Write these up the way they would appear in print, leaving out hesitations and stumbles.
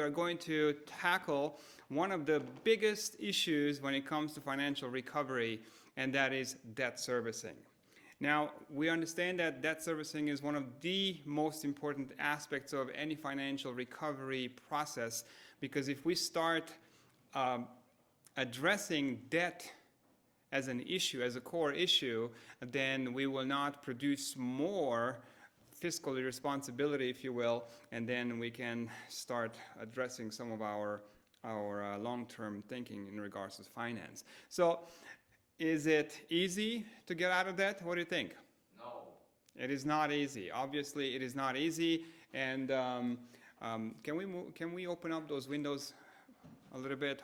we're going to tackle one of the biggest issues when it comes to financial recovery, and that is debt servicing. Now, we understand that debt servicing is one of the most important aspects of any financial recovery process, because if we start addressing debt as an issue, as a core issue, then we will not produce more fiscal responsibility, if you will, and then we can start addressing some of our long-term thinking in regards to finance. So, is it easy to get out of debt? What do you think? No. It is not easy. Obviously, it is not easy. And can we open up those windows a little bit?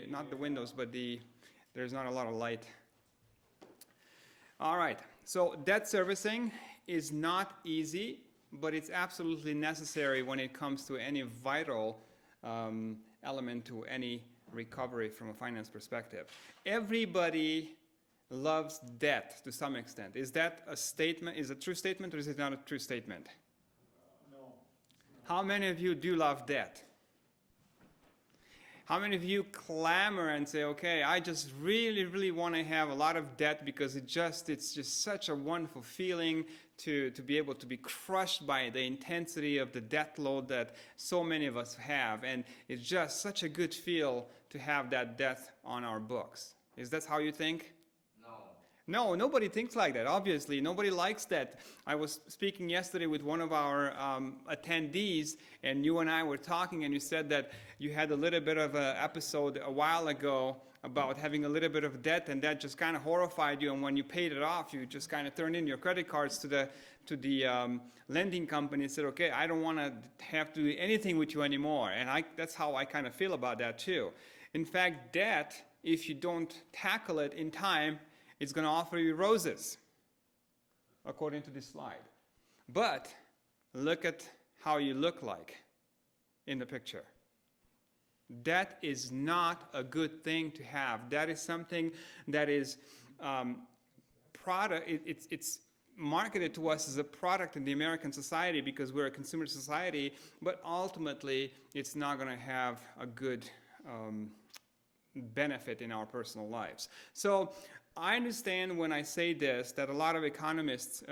Not the windows, but there's not a lot of light. All right. So debt servicing is not easy, but it's absolutely necessary when it comes to any vital element to any recovery from a finance perspective. Everybody loves debt to some extent. Is that a statement? Is it a true statement, or is it not a true statement? No. How many of you do love debt? How many of you clamor and say, okay, I just really, really want to have a lot of debt because it's just such a wonderful feeling to be able to be crushed by the intensity of the debt load that so many of us have. And it's just such a good feel to have that debt on our books. Is that how you think? No, nobody thinks like that, obviously. Nobody likes that. I was speaking yesterday with one of our attendees, and you and I were talking, and you said that you had a little bit of an episode a while ago about having a little bit of debt, and that just kind of horrified you, and when you paid it off, you just kind of turned in your credit cards to the lending company and said, okay, I don't want to have to do anything with you anymore. And that's how I kind of feel about that too. In fact, debt, if you don't tackle it in time, it's going to offer you roses, according to this slide. But look at how you look like in the picture. That is not a good thing to have. That is something that is it's marketed to us as a product in the American society because we're a consumer society, but ultimately it's not going to have a good benefit in our personal lives. So I understand when I say this that a lot of economists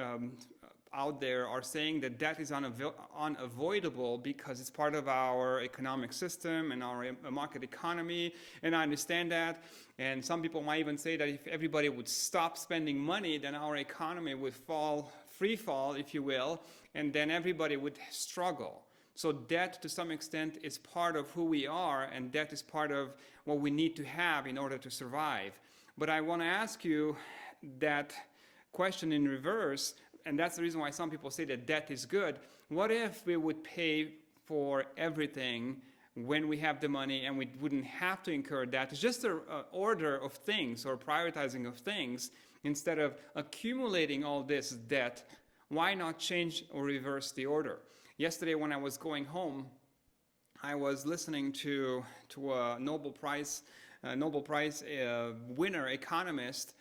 out there are saying that debt is unavoidable because it's part of our economic system and our market economy, and I understand that. And some people might even say that if everybody would stop spending money, then our economy would free fall, if you will, and then everybody would struggle. So debt, to some extent, is part of who we are, and debt is part of what we need to have in order to survive. But I want to ask you that question in reverse, and that's the reason why some people say that debt is good. What if we would pay for everything when we have the money and we wouldn't have to incur debt? It's just an order of things or prioritizing of things. Instead of accumulating all this debt, why not change or reverse the order? Yesterday when I was going home, I was listening to a Nobel Prize winner economist,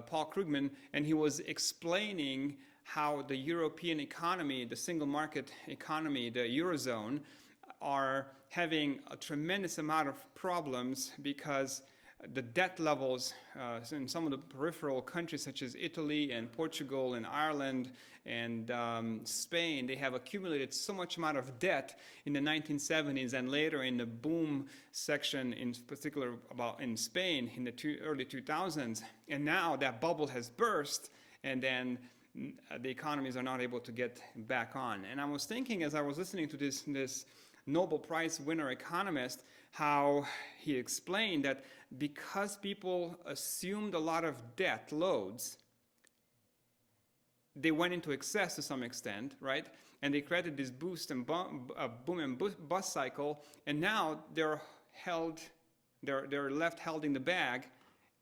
Paul Krugman, and he was explaining how the European economy, the single market economy, the Eurozone, are having a tremendous amount of problems because the debt levels in some of the peripheral countries such as Italy and Portugal and Ireland and Spain, they have accumulated so much amount of debt in the 1970s and later in the boom section, in particular in Spain in the early 2000s. And now that bubble has burst, and then the economies are not able to get back on. And I was thinking as I was listening to this Nobel Prize winner economist, how he explained that because people assumed a lot of debt loads, they went into excess to some extent, right? And they created this boom and bust cycle, and now they're left held in the bag,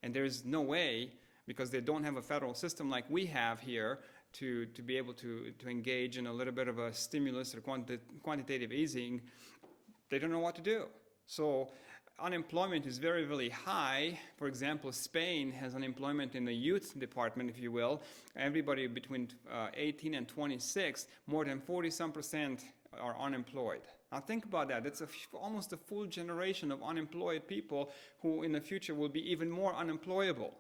and there's no way, because they don't have a federal system like we have here, to be able to engage in a little bit of a stimulus or quantitative easing. They don't know what to do. So unemployment is very, very high. For example, Spain has unemployment in the youth department, if you will. Everybody between 18 and 26, more than 40% are unemployed. Now think about that. That's almost a full generation of unemployed people who in the future will be even more unemployable.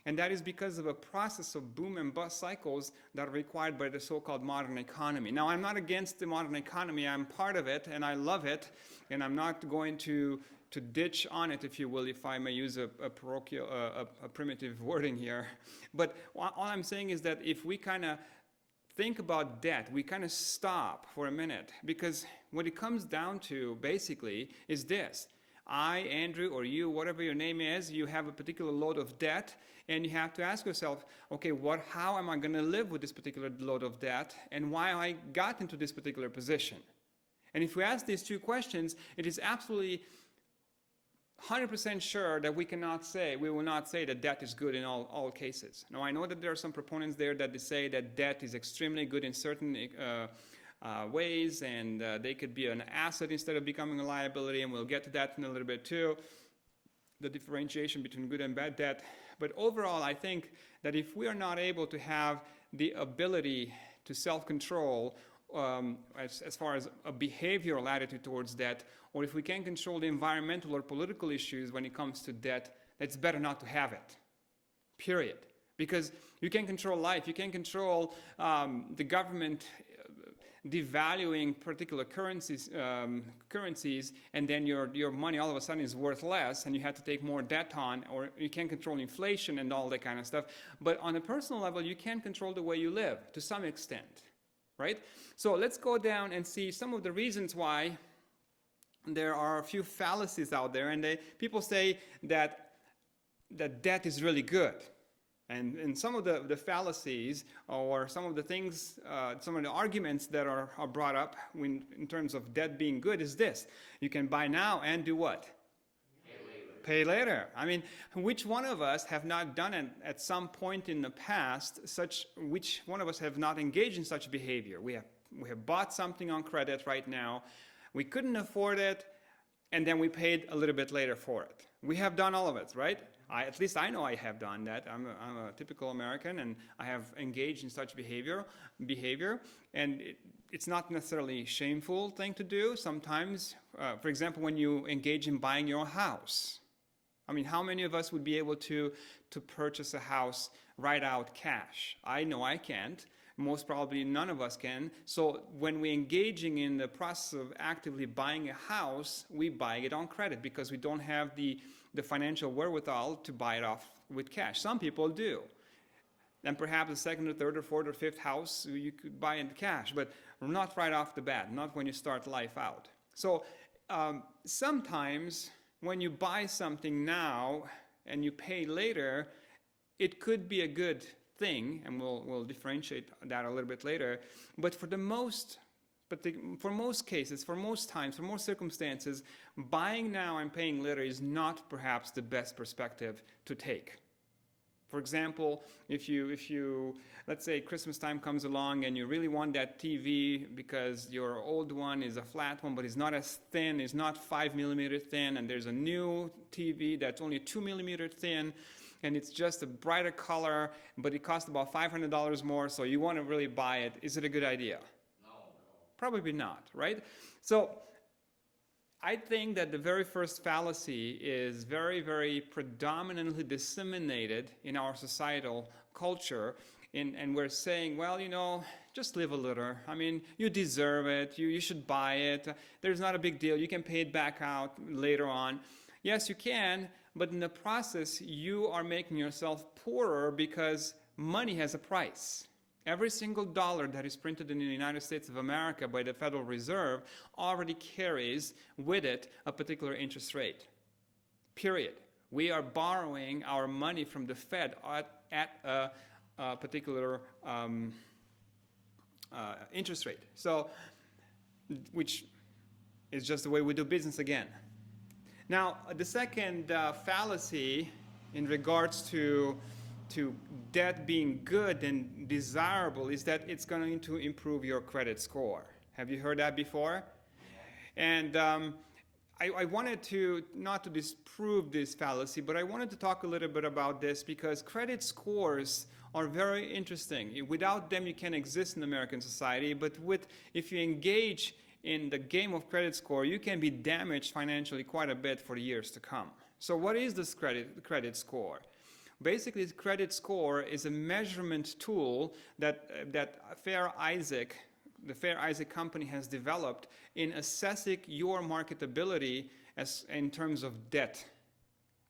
And that is because of a process of boom and bust cycles that are required by the so-called modern economy. Now, I'm not against the modern economy. I'm part of it, and I love it. And I'm not going to ditch on it, if you will, if I may use a primitive wording here. But all I'm saying is that if we kind of think about debt, we kind of stop for a minute. Because what it comes down to, basically, is this. I, Andrew, or you, whatever your name is, you have a particular load of debt, and you have to ask yourself, okay, how am I going to live with this particular load of debt, and why I got into this particular position? And if we ask these two questions, it is absolutely 100% sure that we will not say that debt is good in all cases. Now, I know that there are some proponents there that they say that debt is extremely good in certain ways, and they could be an asset instead of becoming a liability, and we'll get to that in a little bit too, the differentiation between good and bad debt. But overall, I think that if we are not able to have the ability to self-control as far as a behavioral attitude towards debt, or if we can't control the environmental or political issues when it comes to debt, it's better not to have it, period. Because you can't control life, you can't control the government devaluing particular currencies, and then your money all of a sudden is worth less, and you have to take more debt on, or you can't control inflation and all that kind of stuff. But on a personal level, you can control the way you live to some extent, right? So let's go down and see some of the reasons why there are a few fallacies out there, and people say that debt is really good. And some of the fallacies, or some of the things, some of the arguments that are brought up in terms of debt being good is this. You can buy now and do what? Pay later. I mean, which one of us have not done it at some point in the past, which one of us have not engaged in such behavior? We have bought something on credit right now. We couldn't afford it, and then we paid a little bit later for it. We have done all of it, right? At least I know I have done that. I'm a typical American, and I have engaged in such behavior, and it's not necessarily a shameful thing to do. Sometimes, for example, when you engage in buying your own house, I mean, how many of us would be able to purchase a house right out cash? I know I can't. Most probably none of us can. So when we're engaging in the process of actively buying a house, we buy it on credit because we don't have the financial wherewithal to buy it off with cash. Some people do. And perhaps the second or third or fourth or fifth house you could buy in cash, but not right off the bat, not when you start life out. So sometimes when you buy something now and you pay later, it could be a good thing, and we'll differentiate that a little bit later. But for most cases, for most times, for most circumstances, buying now and paying later is not perhaps the best perspective to take. For example, if you let's say Christmas time comes along and you really want that TV because your old one is a flat one, but it's not as thin, it's not 5 millimeter thin, and there's a new TV that's only 2 millimeter thin, and it's just a brighter color, but it costs about $500 more, so you want to really buy it. Is it a good idea? No. Probably not, right? So I think that the very first fallacy is very, very predominantly disseminated in our societal culture, and we're saying, well, just live a little. I mean, you deserve it. You should buy it. There's not a big deal. You can pay it back out later on. Yes, you can, but in the process, you are making yourself poorer because money has a price. Every single dollar that is printed in the United States of America by the Federal Reserve already carries with it a particular interest rate. Period. We are borrowing our money from the Fed at a particular interest rate. So, which is just the way we do business again. Now, the second fallacy in regards to debt being good and desirable is that it's going to improve your credit score. Have you heard that before? And I wanted to, not to disprove this fallacy, but I wanted to talk a little bit about this because credit scores are very interesting. Without them, you can't exist in American society, but if you engage in the game of credit score, you can be damaged financially quite a bit for years to come. So what is this credit score? Basically, the credit score is a measurement tool that the Fair Isaac company has developed in assessing your marketability in terms of debt.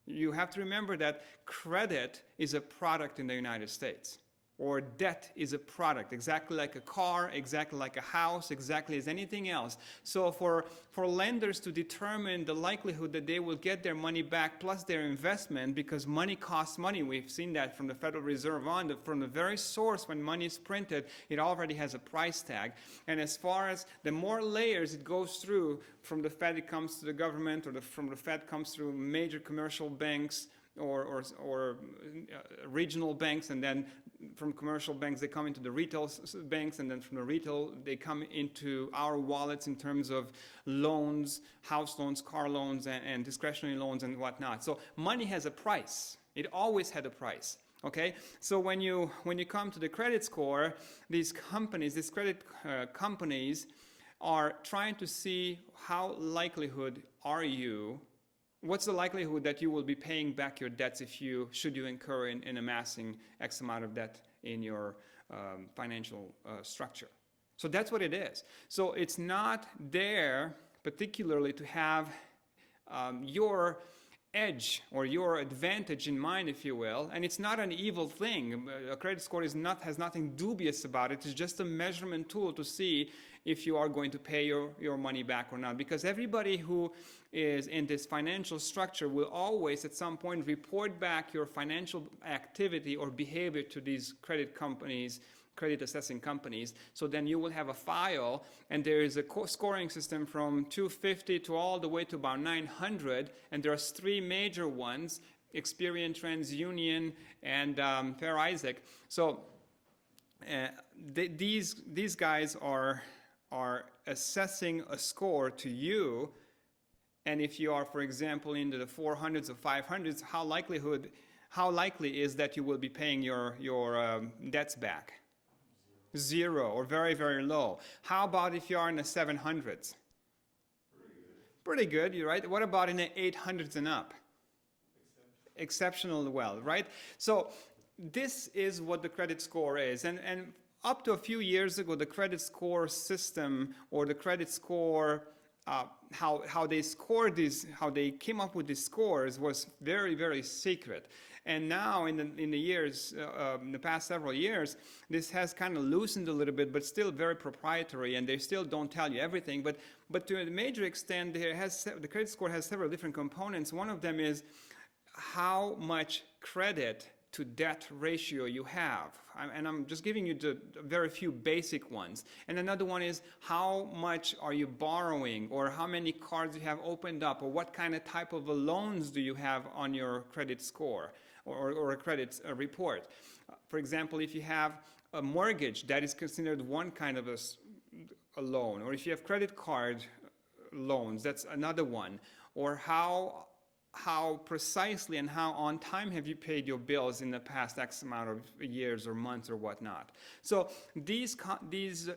You have to remember that credit is a product in the United States, or debt is a product, exactly like a car, exactly like a house, exactly as anything else. So for lenders to determine the likelihood that they will get their money back plus their investment, because money costs money, we've seen that from the Federal Reserve on, from the very source when money is printed, it already has a price tag. And as far as the more layers it goes through, from the Fed it comes to the government, or from the Fed comes through major commercial banks, or regional banks, and then from commercial banks they come into the retail banks, and then from the retail they come into our wallets in terms of loans, house loans, car loans, and discretionary loans and whatnot. So money has a price. It always had a price. Okay, so when you come to the credit score, these credit companies are trying to see how likelihood are you. What's the likelihood that you will be paying back your debts should you incur in amassing X amount of debt in your financial structure? So that's what it is. So it's not there particularly to have your edge or your advantage in mind, if you will, and it's not an evil thing. A credit score has nothing dubious about it. It's just a measurement tool to see if you are going to pay your money back or not, because everybody who is in this financial structure will always at some point report back your financial activity or behavior to these credit companies, credit assessing companies. So then you will have a file, and there is a scoring system from 250 to all the way to about 900, and there are three major ones: Experian, TransUnion, and Fair Isaac. So these guys are assessing a score to you, and if you are, for example, into the 400s or 500s, how likely is that you will be paying your debts back? Zero, or very, very low. How about if you are in the 700s? Pretty good, you're right. What about in the 800s and up? Exceptional well, right? So this is what the credit score is. And up to a few years ago, the credit score system, or the credit score, how they scored these, how they came up with these scores, was very, very secret. And now, in the past several years, this has kind of loosened a little bit, but still very proprietary, and they still don't tell you everything. But to a major extent, the credit score has several different components. One of them is how much credit to debt ratio you have. And I'm just giving you the very few basic ones. And another one is how much are you borrowing, or how many cards you have opened up, or what kind of type of loans do you have on your credit score or a credit report. For example, if you have a mortgage, that is considered one kind of a loan. Or if you have credit card loans, that's another one. Or how precisely and how on time have you paid your bills in the past X amount of years or months or whatnot. So these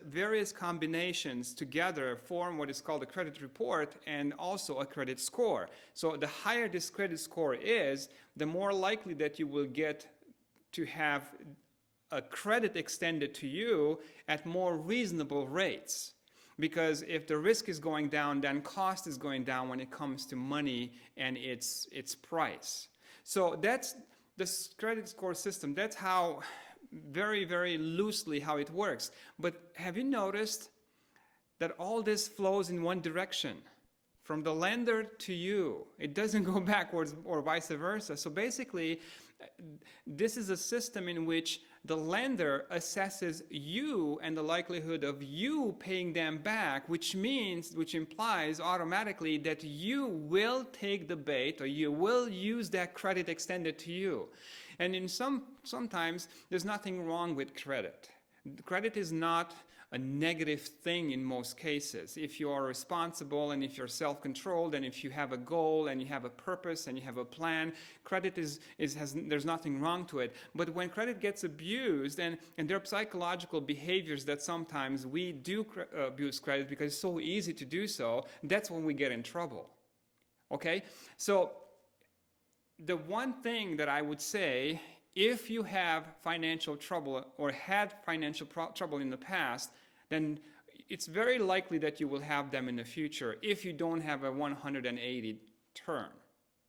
various combinations together form what is called a credit report, and also a credit score. So the higher this credit score is, the more likely that you will get to have a credit extended to you at more reasonable rates. Because if the risk is going down, then cost is going down when it comes to money and its price. So that's the credit score system. That's how, very, very loosely, how it works. But have you noticed that all this flows in one direction? From the lender to you. It doesn't go backwards or vice versa. So basically, this is a system in which the lender assesses you and the likelihood of you paying them back, which implies automatically that you will take the bait, or you will use that credit extended to you. And sometimes there's nothing wrong with credit. Credit is not a negative thing in most cases. If you are responsible and if you're self-controlled and if you have a goal and you have a purpose and you have a plan, credit there's nothing wrong to it. But when credit gets abused, and there are psychological behaviors that sometimes we do abuse credit because it's so easy to do so, that's when we get in trouble. Okay? So the one thing that I would say, if you have financial trouble or had financial trouble in the past, then it's very likely that you will have them in the future if you don't have a 180 turn.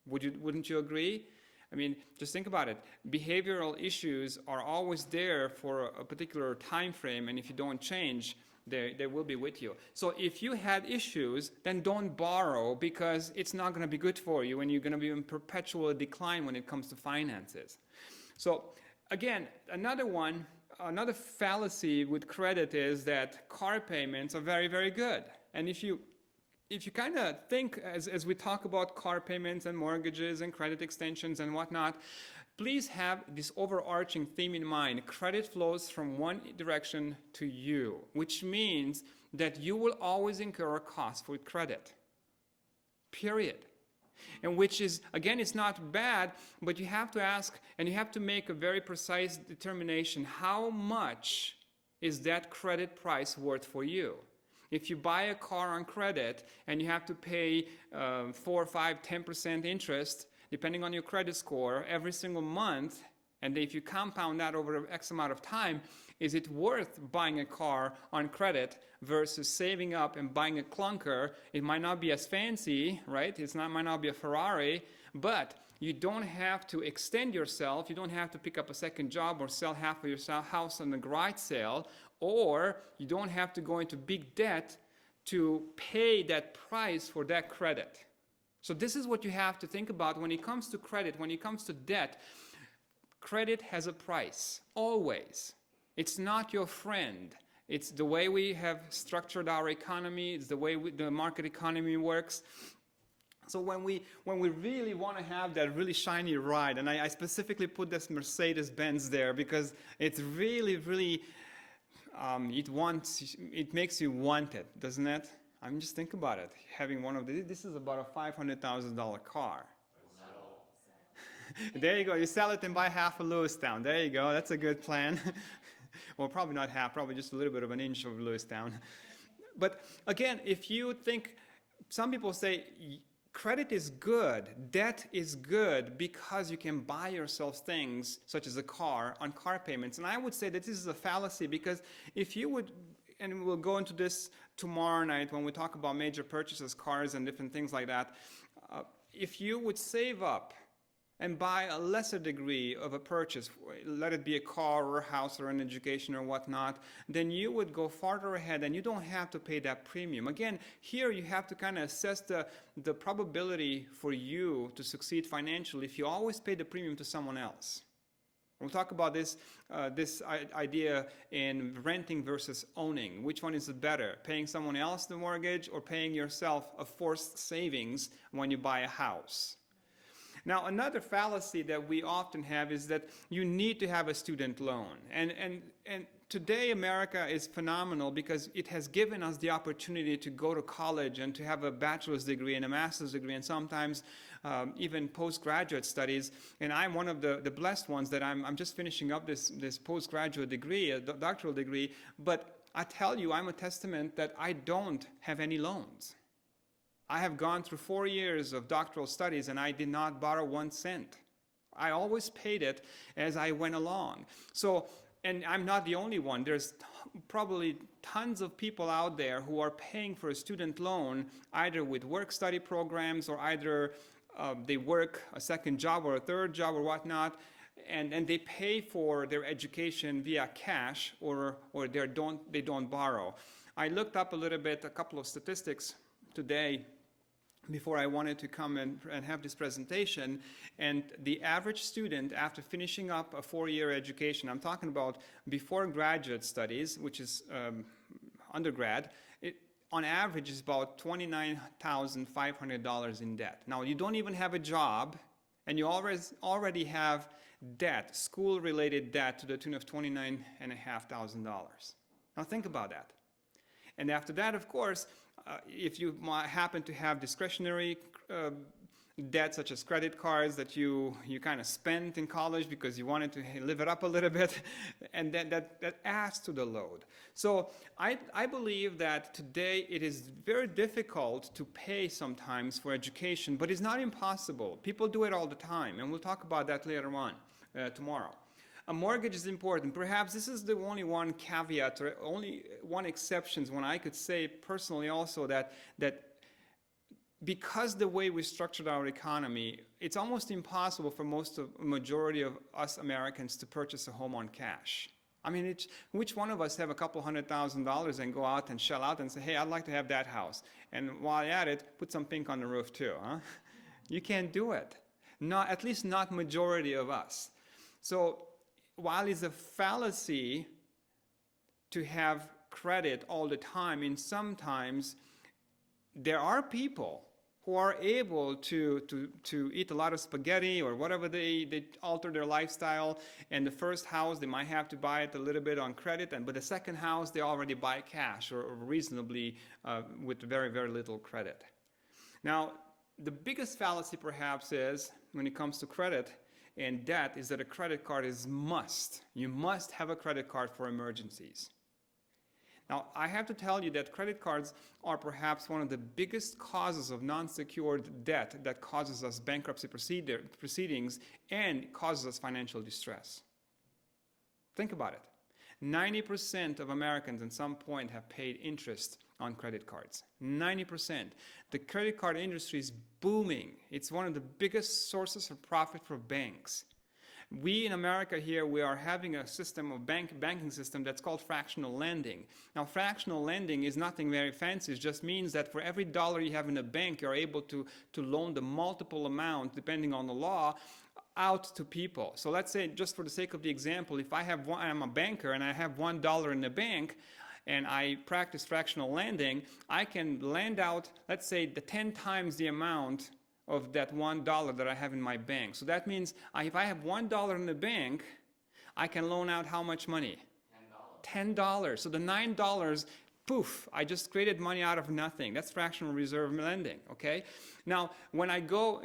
Wouldn't you agree? I mean, just think about it. Behavioral issues are always there for a particular time frame, and if you don't change, they will be with you. So if you had issues, then don't borrow, because it's not going to be good for you and you're going to be in perpetual decline when it comes to finances. So again, another fallacy with credit is that car payments are very, very good. And if you kind of think, as we talk about car payments and mortgages and credit extensions and whatnot, please have this overarching theme in mind. Credit flows from one direction to you, which means that you will always incur a cost with credit. Period. And which is, again, it's not bad, but you have to ask and you have to make a very precise determination. How much is that credit price worth for you? If you buy a car on credit and you have to pay 4, 5, 10% interest, depending on your credit score, every single month, and if you compound that over X amount of time, is it worth buying a car on credit versus saving up and buying a clunker? It might not be as fancy, right? Might not be a Ferrari, but you don't have to extend yourself. You don't have to pick up a second job or sell half of your house on a garage sale, or you don't have to go into big debt to pay that price for that credit. So this is what you have to think about when it comes to credit, when it comes to debt. Credit has a price, always. It's not your friend. It's the way we have structured our economy. It's the way the market economy works. So when we really want to have that really shiny ride, and I specifically put this Mercedes-Benz there because it's really, really, it makes you want it, doesn't it? I mean, just think about it. Having one of these, this is about a $500,000 car. There you go. You sell it and buy half of Lewistown. There you go. That's a good plan. Well, probably not half, probably just a little bit of an inch of Lewistown. But again, if you think, some people say credit is good, debt is good because you can buy yourself things such as a car on car payments. And I would say that this is a fallacy, because if you would, and we'll go into this tomorrow night when we talk about major purchases, cars and different things like that, if you would save up and buy a lesser degree of a purchase, let it be a car or a house or an education or whatnot, then you would go farther ahead and you don't have to pay that premium. Again, here you have to kind of assess the probability for you to succeed financially if you always pay the premium to someone else. We'll talk about this idea in renting versus owning. Which one is better, paying someone else the mortgage or paying yourself a forced savings when you buy a house? Now, another fallacy that we often have is that you need to have a student loan. And today, America is phenomenal because it has given us the opportunity to go to college and to have a bachelor's degree and a master's degree and sometimes even postgraduate studies. And I'm one of the blessed ones that I'm just finishing up this postgraduate degree, a doctoral degree. But I tell you, I'm a testament that I don't have any loans. I have gone through 4 years of doctoral studies and I did not borrow 1 cent. I always paid it as I went along. So, and I'm not the only one. There's probably tons of people out there who are paying for a student loan either with work-study programs or either they work a second job or a third job or whatnot, and they pay for their education via cash or they don't borrow. I looked up a little bit, a couple of statistics today before I wanted to come and have this presentation, and the average student after finishing up a 4-year education, I'm talking about before graduate studies, which is undergrad, on average is about $29,500 in debt. Now, you don't even have a job, and you already have debt, school-related debt to the tune of $29,500. Now think about that. And after that, of course, if you happen to have discretionary debt such as credit cards that you kind of spent in college because you wanted to live it up a little bit, and then that adds to the load. So I believe that today it is very difficult to pay sometimes for education, but it's not impossible. People do it all the time, and we'll talk about that later on tomorrow. A mortgage is important. Perhaps this is the only one caveat or only one exception when I could say personally also that because the way we structured our economy, it's almost impossible for majority of us Americans to purchase a home on cash. I mean, which one of us have a couple $100,000 and go out and shell out and say, hey, I'd like to have that house. And while you're at it, put some pink on the roof too, huh? You can't do it. Not, at least not majority of us. So while it's a fallacy to have credit all the time, and sometimes there are people who are able to eat a lot of spaghetti or whatever they alter their lifestyle, and the first house they might have to buy it a little bit on credit, but the second house they already buy cash or reasonably with very, very little credit. Now, the biggest fallacy perhaps is when it comes to credit and debt is that a credit card is must. You must have a credit card for emergencies. Now, I have to tell you that credit cards are perhaps one of the biggest causes of non-secured debt that causes us bankruptcy proceedings and causes us financial distress. Think about it. 90% of Americans at some point have paid interest on credit cards. 90%. The credit card industry is booming. It's one of the biggest sources of profit for banks. We in America here, we are having a system of banking system that's called fractional lending. Now, fractional lending is nothing very fancy. It just means that for every dollar you have in a bank, you're able to loan the multiple amount, depending on the law, out to people. So let's say, just for the sake of the example, if I'm a banker and I have $1 in the bank, and I practice fractional lending, I can lend out, let's say, the 10 times the amount of that $1 that I have in my bank. So that means if I have $1 in the bank, I can loan out how much money? $10. So the $9, poof, I just created money out of nothing. That's fractional reserve lending, okay? Now, when I was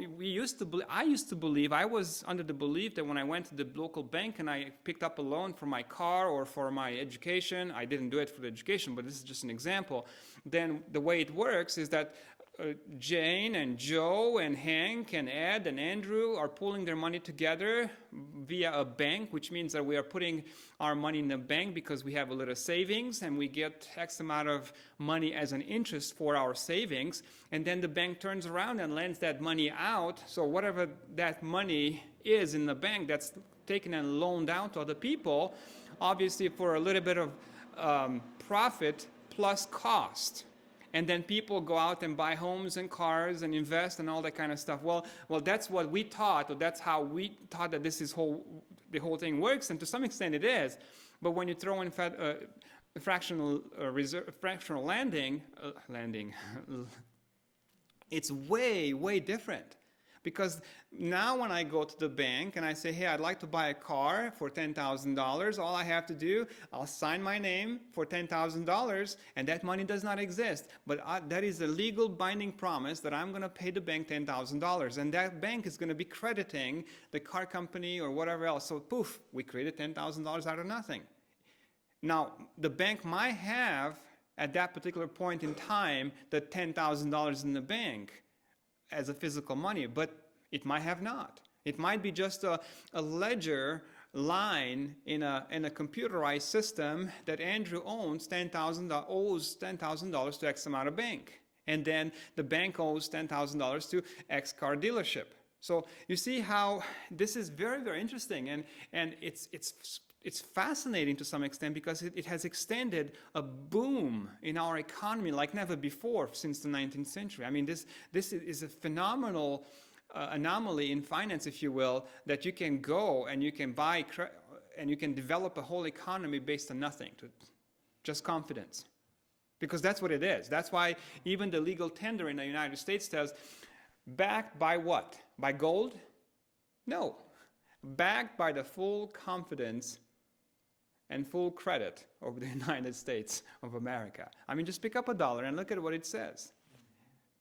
under the belief that when I went to the local bank and I picked up a loan for my car or for my education, I didn't do it for the education, but this is just an example, then the way it works is that Jane and Joe and Hank and Ed and Andrew are pooling their money together via a bank, which means that we are putting our money in the bank because we have a little savings and we get X amount of money as an interest for our savings. And then the bank turns around and lends that money out. So whatever that money is in the bank that's taken and loaned out to other people, obviously for a little bit of profit plus cost. And then people go out and buy homes and cars and invest and all that kind of stuff. Well, that's what we taught, or that's how we thought that the whole thing works, and to some extent it is. But when you throw in fractional lending, it's way, way different. Because now when I go to the bank and I say, hey, I'd like to buy a car for $10,000, all I have to do, I'll sign my name for $10,000, and that money does not exist. But that is a legal binding promise that I'm going to pay the bank $10,000, and that bank is going to be crediting the car company or whatever else. So poof, we created $10,000 out of nothing. Now, the bank might have, at that particular point in time, the $10,000 in the bank as a physical money, but it might have not. It might be just a ledger line in a computerized system that Andrew owes $10,000 to X amount of bank. And then the bank owes $10,000 to X car dealership. So you see how this is very, very interesting, and it's fascinating to some extent because it has extended a boom in our economy like never before since the 19th century. I mean, this is a phenomenal anomaly in finance, if you will, that you can go and you can buy and you can develop a whole economy based on nothing, just confidence. Because that's what it is. That's why even the legal tender in the United States says, backed by what? By gold? No. Backed by the full confidence and full credit of the United States of America. I mean, just pick up a dollar and look at what it says.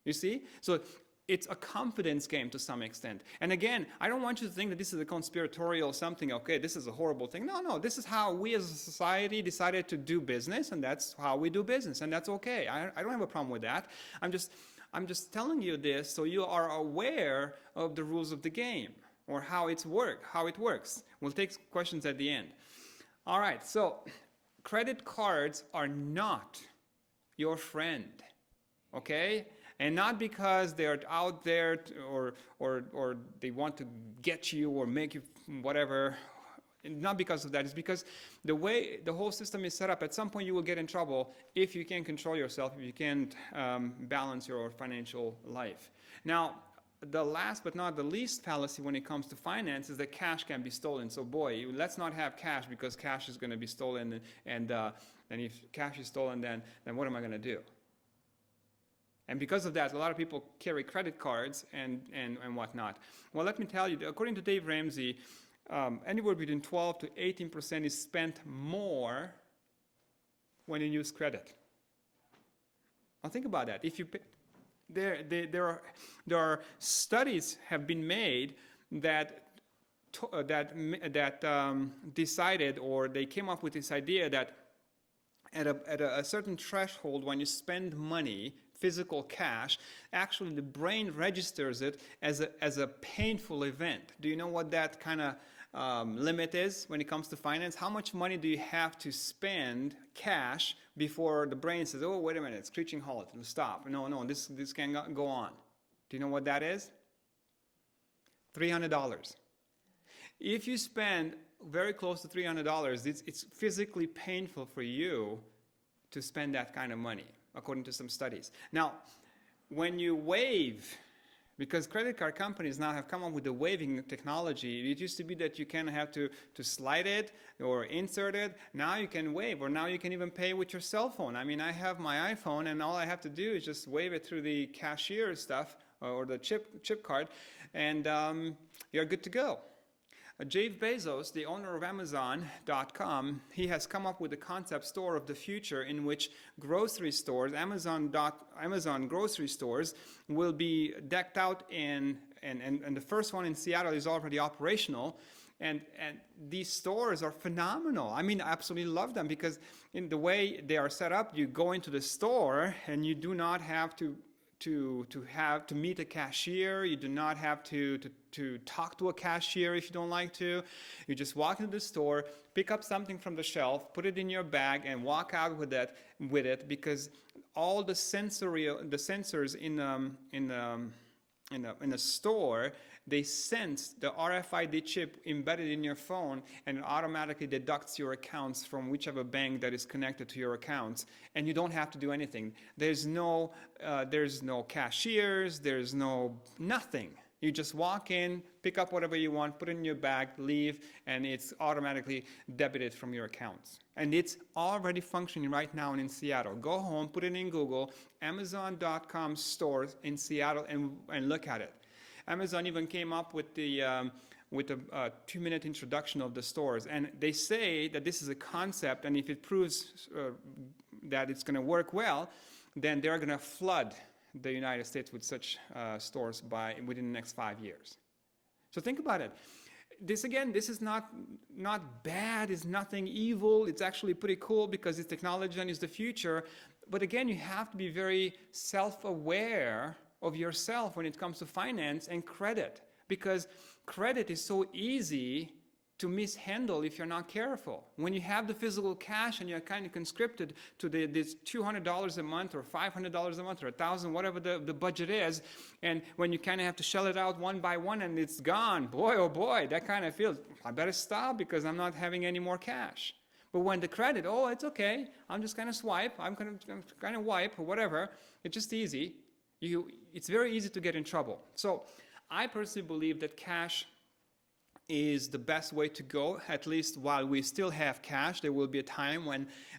You see? So it's a confidence game to some extent. And again, I don't want you to think that this is a conspiratorial something, okay, this is a horrible thing. No, this is how we as a society decided to do business, and that's how we do business, and that's okay. I don't have a problem with that. I'm just telling you this so you are aware of the rules of the game, or how it works. We'll take questions at the end. All right, so credit cards are not your friend, okay? And not because they're out there or they want to get you or make you whatever. Not because of that. It's because the way the whole system is set up, at some point you will get in trouble if you can't control yourself, if you can't balance your financial life. Now, the last but not the least fallacy when it comes to finance is that cash can be stolen. So boy, let's not have cash because cash is going to be stolen. And if cash is stolen, then what am I going to do? And because of that, a lot of people carry credit cards and whatnot. Well, let me tell you, according to Dave Ramsey, anywhere between 12 to 18% is spent more when you use credit. Now think about that. If you pay, there are studies have been made that decided, or they came up with this idea that at a certain threshold, when you spend money, physical cash, actually the brain registers it as a painful event. Do you know what that kind of limit is when it comes to finance? How much money do you have to spend cash before the brain says, oh, wait a minute, screeching halt, stop. No, this can't go on. Do you know what that is? $300. If you spend very close to $300, it's physically painful for you to spend that kind of money, according to some studies. Now, when you waive, because credit card companies now have come up with the waiving technology. It used to be that you kind of have to slide it or insert it. Now you can waive, or now you can even pay with your cell phone. I mean, I have my iPhone, and all I have to do is just wave it through the cashier stuff or the chip card, and you're good to go. Jeff Bezos, the owner of Amazon.com, he has come up with a concept store of the future in which grocery stores, Amazon grocery stores, will be decked out and the first one in Seattle is already operational. And these stores are phenomenal. I mean, I absolutely love them because in the way they are set up, you go into the store and you do not have to meet a cashier. You do not have to talk to a cashier if you don't like to. You just walk into the store, pick up something from the shelf, put it in your bag, and walk out with it because all the sensors in a store, they sense the RFID chip embedded in your phone, and it automatically deducts your accounts from whichever bank that is connected to your accounts, and you don't have to do anything. There's no cashiers, there's nothing. You just walk in, pick up whatever you want, put it in your bag, leave, and it's automatically debited from your accounts. And it's already functioning right now in Seattle. Go home, put it in Google, Amazon.com stores in Seattle, and look at it. Amazon even came up with a 2-minute introduction of the stores, and they say that this is a concept, and if it proves that it's going to work well, then they're going to flood the United States with such stores within the next 5 years. So think about it. This is not bad, it's nothing evil, it's actually pretty cool because it's technology and it's the future. But again, you have to be very self-aware of yourself when it comes to finance and credit, because credit is so easy to mishandle if you're not careful. When you have the physical cash and you're kind of conscripted to this $200 a month or $500 a month or $1,000, whatever the budget is, and when you kind of have to shell it out one by one and it's gone, boy, oh boy, that kind of feels, I better stop because I'm not having any more cash. But when the credit, oh, it's okay, I'm just going to swipe, I'm going to kind of wipe or whatever, it's just easy. It's very easy to get in trouble. So I personally believe that cash is the best way to go, at least while we still have cash. There will be a time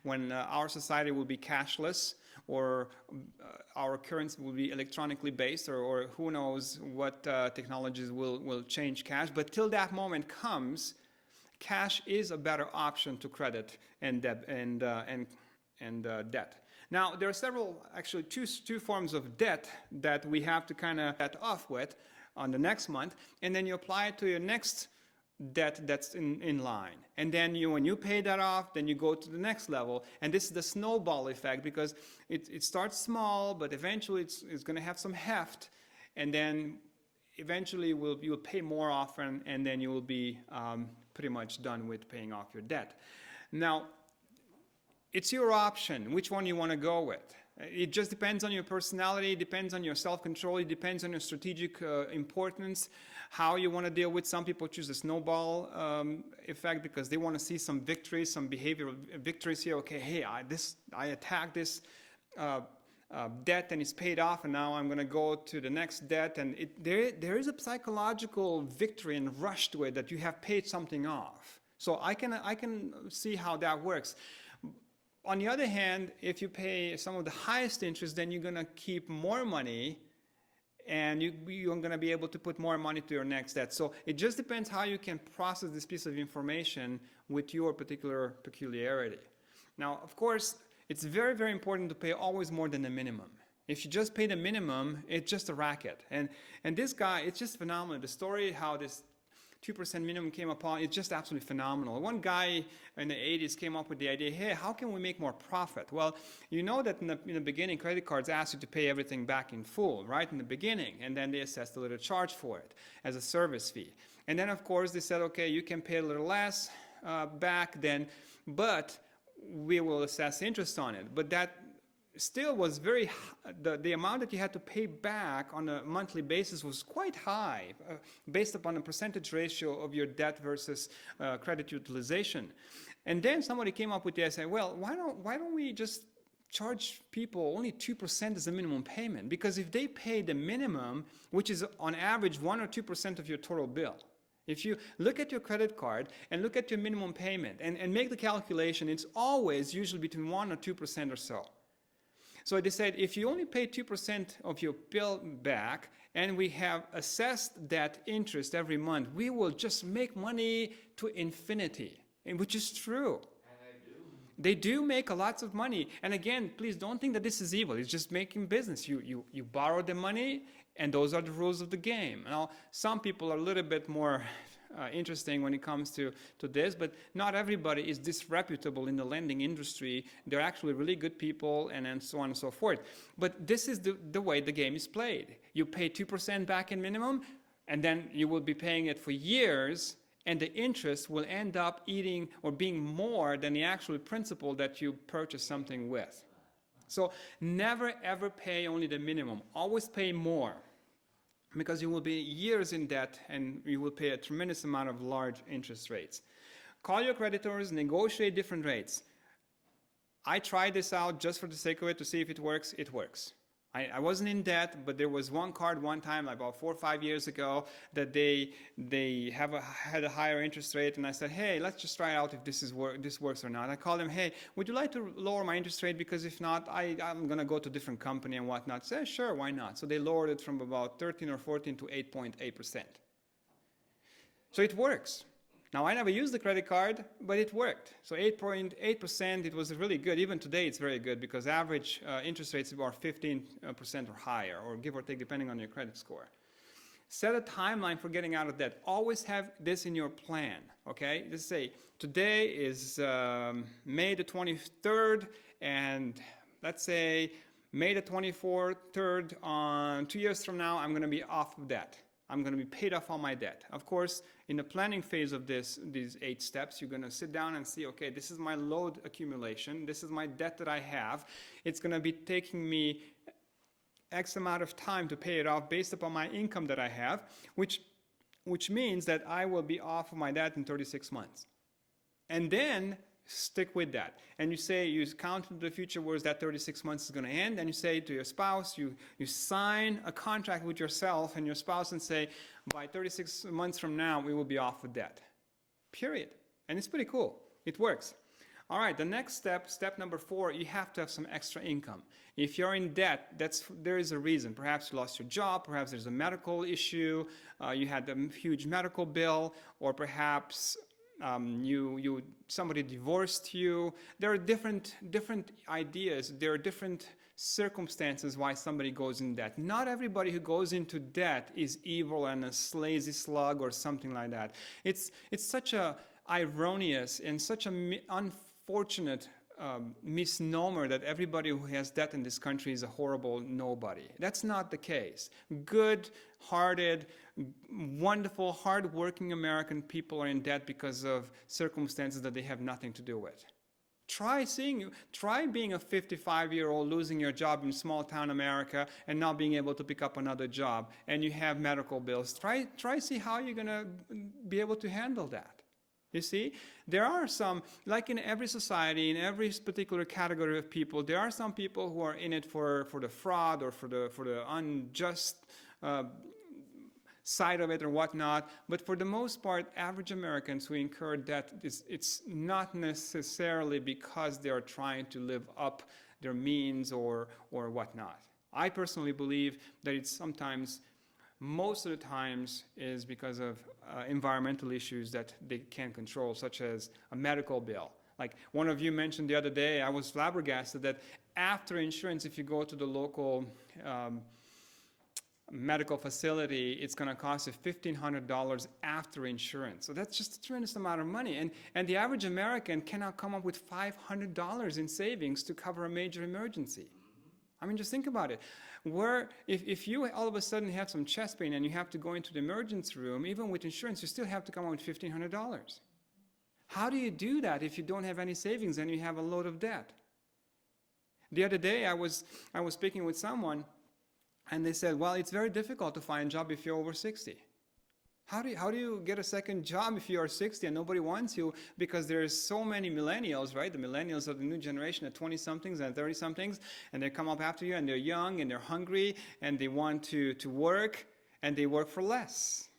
when our society will be cashless, or our currency will be electronically based, or who knows what technologies will change cash. But till that moment comes, cash is a better option to credit and debt. Debt. Now, there are several, actually two forms of debt that we have to kind of get off with on the next month, and then you apply it to your next debt that's in line. And then when you pay that off, then you go to the next level. And this is the snowball effect, because it starts small, but eventually it's going to have some heft, and then eventually you'll pay more often, and then you will be pretty much done with paying off your debt. Now, it's your option which one you want to go with. It just depends on your personality, it depends on your self-control, it depends on your strategic importance, how you want to deal with. Some people choose the snowball effect because they want to see some victories, some behavioral victories here. Okay, hey, I attacked this debt and it's paid off, and now I'm going to go to the next debt. And there is a psychological victory and rush to it that you have paid something off. So I can see how that works. On the other hand, if you pay some of the highest interest, then you're going to keep more money, and you're going to be able to put more money to your next debt. So it just depends how you can process this piece of information with your particular peculiarity. Now, of course, it's very, very important to pay always more than the minimum. If you just pay the minimum, it's just a racket. And this guy, it's just phenomenal. The story how this 2% minimum came upon, it's just absolutely phenomenal. One guy in the 80s came up with the idea, hey, how can we make more profit? Well, you know that in the beginning, credit cards ask you to pay everything back in full, right, in the beginning, and then they assessed a little charge for it as a service fee. And then, of course, they said, okay, you can pay a little less back then, but we will assess interest on it. But that still was very, the amount that you had to pay back on a monthly basis was quite high, based upon the percentage ratio of your debt versus credit utilization. And then somebody came up with the idea, well, why don't we just charge people only 2% as a minimum payment? Because if they pay the minimum, which is on average 1 or 2% of your total bill, if you look at your credit card and look at your minimum payment and make the calculation, it's always usually between 1 or 2% or so. So they said, if you only pay 2% of your bill back, and we have assessed that interest every month, we will just make money to infinity, and which is true. And they do make lots of money. And again, please don't think that this is evil. It's just making business. You borrow the money, and those are the rules of the game. Now, some people are a little bit more interesting when it comes to this, but not everybody is disreputable in the lending industry. They're actually really good people, and so on and so forth. But this is the way the game is played. You pay 2% back in minimum, and then you will be paying it for years, and the interest will end up eating or being more than the actual principal that you purchased something with. So never ever pay only the minimum. Always pay more, because you will be years in debt and you will pay a tremendous amount of large interest rates. Call your creditors, negotiate different rates. I tried this out just for the sake of it to see if it works. It works. I wasn't in debt, but there was one card one time, about 4 or 5 years ago, that they had a higher interest rate, and I said, hey, let's just try out if this works or not. I called them, hey, would you like to lower my interest rate, because if not, I'm going to go to a different company and whatnot. I said, sure, why not? So they lowered it from about 13 or 14 to 8.8%. So it works. Now, I never used the credit card, but it worked. So 8.8%, it was really good. Even today, it's very good, because average interest rates are 15% or higher, or give or take, depending on your credit score. Set a timeline for getting out of debt. Always have this in your plan, okay? Let's say today is May the 23rd, and let's say May the 23rd, on 2 years from now, I'm going to be off of debt. I'm going to be paid off all my debt. Of course, in the planning phase of these 8 steps, you're going to sit down and see, okay, this is my load accumulation. This is my debt that I have. It's going to be taking me X amount of time to pay it off based upon my income that I have, which means that I will be off of my debt in 36 months. And then stick with that. And you say, you count into the future where that 36 months is going to end, and you say to your spouse, you sign a contract with yourself and your spouse and say, by 36 months from now, we will be off of debt. Period. And it's pretty cool. It works. All right, the next step number 4, you have to have some extra income. If you're in debt, there is a reason. Perhaps you lost your job, perhaps there's a medical issue, you had a huge medical bill, or perhaps somebody divorced you. There are different ideas. There are different circumstances why somebody goes in debt. Not everybody who goes into debt is evil and a lazy slug or something like that. It's such a erroneous and such a unfortunate misnomer that everybody who has debt in this country is a horrible nobody. That's not the case. Good-hearted, wonderful, hard-working American people are in debt because of circumstances that they have nothing to do with. Try being a 55-year-old losing your job in small-town America and not being able to pick up another job, and you have medical bills. Try see how you're going to be able to handle that. You see, there are some, like in every society, in every particular category of people, there are some people who are in it for the fraud or for the unjust side of it or whatnot. But for the most part, average Americans who incur debt, it's not necessarily because they are trying to live up their means or whatnot. I personally believe that it's sometimes, most of the times, is because of environmental issues that they can't control, such as a medical bill. Like one of you mentioned the other day, I was flabbergasted that after insurance, if you go to the local medical facility, it's going to cost you $1,500 after insurance. So that's just a tremendous amount of money. And the average American cannot come up with $500 in savings to cover a major emergency. I mean, just think about it. If you all of a sudden have some chest pain and you have to go into the emergency room, even with insurance, you still have to come up with $1,500. How do you do that if you don't have any savings and you have a load of debt? The other day, I was speaking with someone, and they said, well, it's very difficult to find a job if you're over 60. How do you get a second job if you are 60 and nobody wants you? Because there's so many millennials, right? The millennials are the new generation of 20-somethings and 30-somethings, and they come up after you, and they're young, and they're hungry, and they want to work, and they work for less.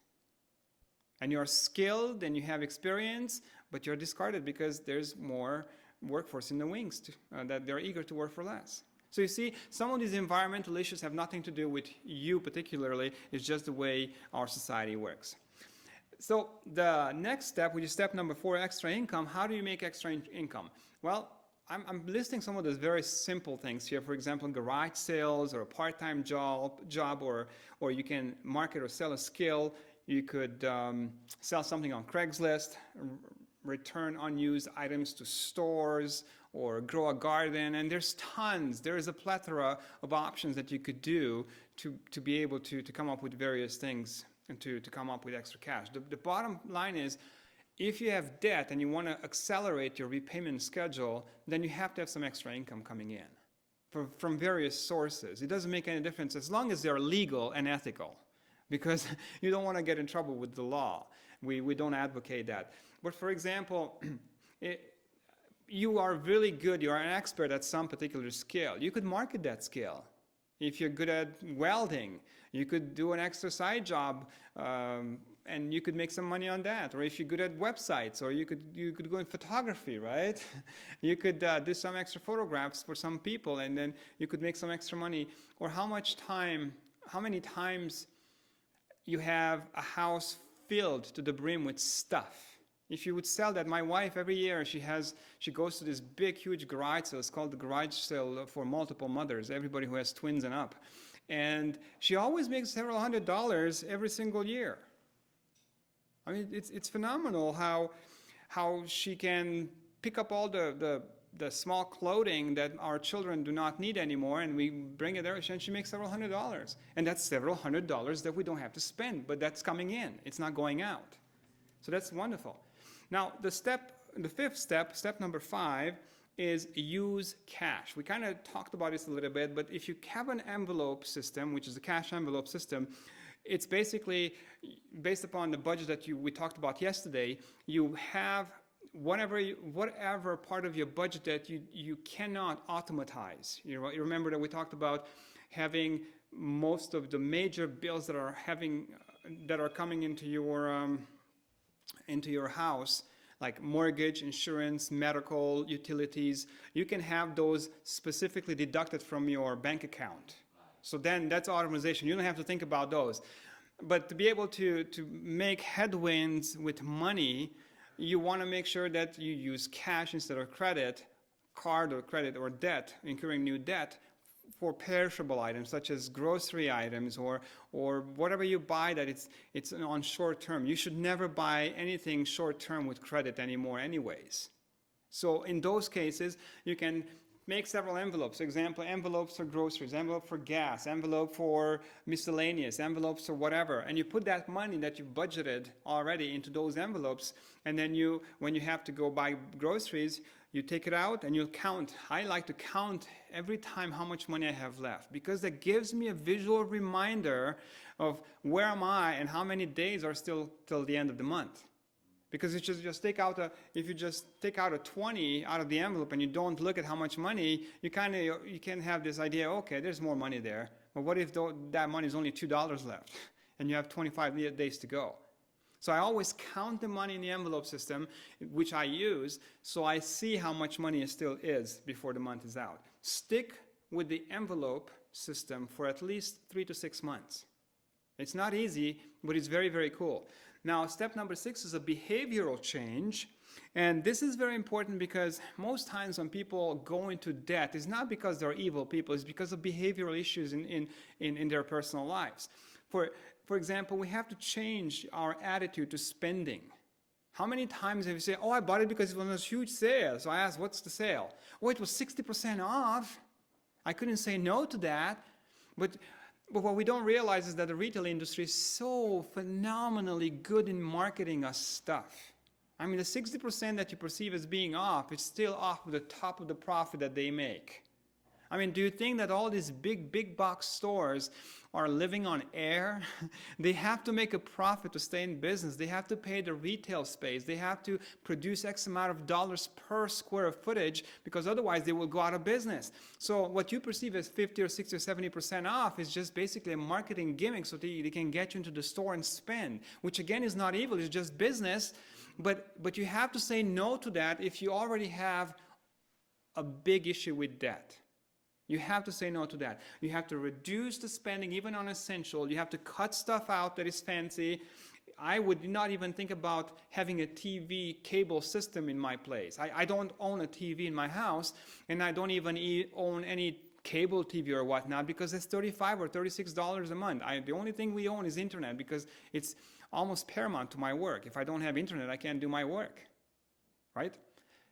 And you're skilled, and you have experience, but you're discarded because there's more workforce in the wings that they're eager to work for less. So you see, some of these environmental issues have nothing to do with you particularly. It's just the way our society works. So the next step, which is step number 4, extra income. How do you make extra income? Well, I'm listing some of those very simple things here. For example, garage sales or a part-time job, or you can market or sell a skill. You could sell something on Craigslist, return unused items to stores, or grow a garden, and there's a plethora of options that you could do to be able to come up with various things and to come up with extra cash. The bottom line is, if you have debt and you want to accelerate your repayment schedule, then you have to have some extra income coming in from various sources. It doesn't make any difference as long as they're legal and ethical, because you don't want to get in trouble with the law. We don't advocate that. But for example, you are really good, you are an expert at some particular skill. You could market that skill. If you're good at welding, you could do an extra side job and you could make some money on that. Or if you're good at websites, or you could go in photography, right? You could do some extra photographs for some people, and then you could make some extra money. Or how many times you have a house filled to the brim with stuff. If you would sell that, my wife every year she goes to this big huge garage sale. It's called the garage sale for multiple mothers, everybody who has twins and up, and she always makes several $100s every single year. I mean, it's phenomenal how she can pick up all the small clothing that our children do not need anymore, and we bring it there, and she makes several $100s, and that's several $100s that we don't have to spend, but that's coming in. It's not going out. So that's wonderful. Now, the 5th step, step number 5, is use cash. We kind of talked about this a little bit, but if you have an envelope system, which is a cash envelope system, it's basically based upon the budget that we talked about yesterday. You have whatever part of your budget that you cannot automatize. You remember that we talked about having most of the major bills that are coming into your house, like mortgage, insurance, medical, utilities. You can have those specifically deducted from your bank account. So then that's automation. You don't have to think about those. But to be able to make headwinds with money, you want to make sure that you use cash instead of credit, card or credit or debt, incurring new debt for perishable items such as grocery items or whatever you buy that it's on short term. You should never buy anything short term with credit anymore anyways. So in those cases, you can make several envelopes. For example, envelopes for groceries, envelope for gas, envelope for miscellaneous, envelopes or whatever. And you put that money that you budgeted already into those envelopes. And then when you have to go buy groceries, you take it out and you count. I like to count every time how much money I have left, because that gives me a visual reminder of where am I and how many days are still till the end of the month. Because if you just take out a 20 out of the envelope and you don't look at how much money, you can have this idea, okay, there's more money there. But what if that money is only $2 left and you have 25 days to go? So I always count the money in the envelope system, which I use, so I see how much money it still is before the month is out. Stick with the envelope system for at least 3 to 6 months. It's not easy, but it's very, very cool. Now, step number 6 is a behavioral change. And this is very important because most times when people go into debt, it's not because they're evil people, it's because of behavioral issues in their personal lives. For example, we have to change our attitude to spending. How many times have you said, oh, I bought it because it was a huge sale. So I asked, what's the sale? Oh, it was 60% off. I couldn't say no to that. But what we don't realize is that the retail industry is so phenomenally good in marketing us stuff. I mean, the 60% that you perceive as being off, it's still off the top of the profit that they make. I mean, do you think that all these big box stores are living on air? They have to make a profit to stay in business. They have to pay the retail space. They have to produce X amount of dollars per square footage, because otherwise they will go out of business. So what you perceive as 50 or 60 or 70% off is just basically a marketing gimmick so they can get you into the store and spend, which again is not evil, it's just business. But you have to say no to that if you already have a big issue with debt. You have to say no to that. You have to reduce the spending even on essential. You have to cut stuff out that is fancy. I would not even think about having a TV cable system in my place. I don't own a TV in my house, and I don't even own any cable TV or whatnot, because it's $35 or $36 a month. The only thing we own is internet, because it's almost paramount to my work. If I don't have internet, I can't do my work, right?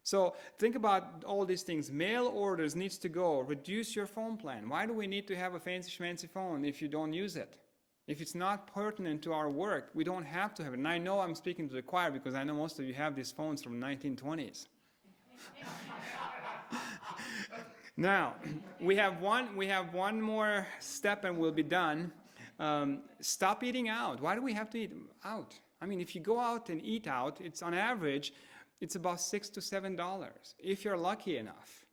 So think about all these things. Mail orders needs to go. Reduce your phone plan. Why do we need to have a fancy schmancy phone if you don't use it? If it's not pertinent to our work, we don't have to have it. And I know I'm speaking to the choir because I know most of you have these phones from the 1920s. Now, we have one more step and we'll be done. Stop eating out. Why do we have to eat out? I mean, if you go out and eat out, it's on average, it's about $6 to $7, if you're lucky enough.